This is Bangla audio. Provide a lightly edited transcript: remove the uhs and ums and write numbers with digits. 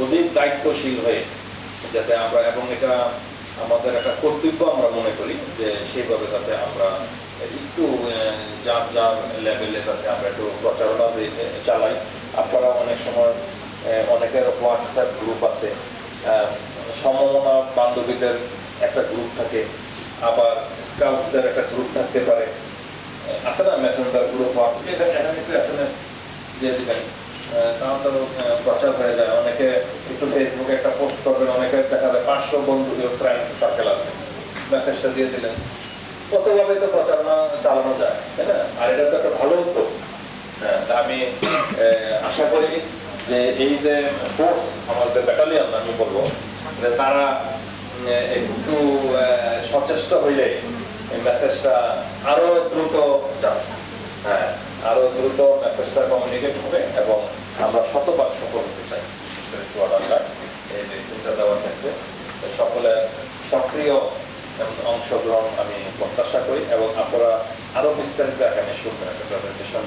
অধিক দায়িত্বশীল হয়ে যাতে আমরা, এবং এটা আমাদের একটা কর্তব্য আমরা মনে করি যে সেইভাবে যাতে আমরা একটু যার যার লেভেলে যাতে আমরা একটু প্রচারণা চালাই। আপনারা অনেক সময় অনেকের হোয়াটসঅ্যাপ গ্রুপ আছে, সমমনা বান্ধবীদের একটা গ্রুপ থাকে, আবার স্কাউটসদের একটা গ্রুপ থাকতে পারে, আছে না মেসেঞ্জার গ্রুপ, এখানে একটু SMS দিয়ে দিবেন, তাহলে প্রচার হয়ে যায়। অনেকে একটু ফেসবুকে একটা পোস্ট করবেন, অনেকে দেখা যায় 500 বন্ধু ফ্রেন্ড সার্কেল আছে, মেসেজটা দিয়ে দিলেন, কতভাবে তো প্রচারণা চালানো যায়, তাই না? আর এটা তো একটা ভালো উদ্যোগ। আমি আশা করি যে এই যে ফোর্স আমাদের ব্যাটালিয়ন, আমি বলবো যে তারা একটু সচেষ্ট হইলে এই মেসেজটা আরো দ্রুত যাবে, আরো দ্রুত মেসেজটা কমিউনিকেট হবে এবং আমরা শতভাগ সফল হতে চাই। এই যে চিন্তা দেওয়ার ক্ষেত্রে সকলের সক্রিয় অংশগ্রহণ আমি প্রত্যাশা করি এবং আপনারা আরো বিস্তারিত এখানে শুনবেন, একটা প্রেজেন্টেশন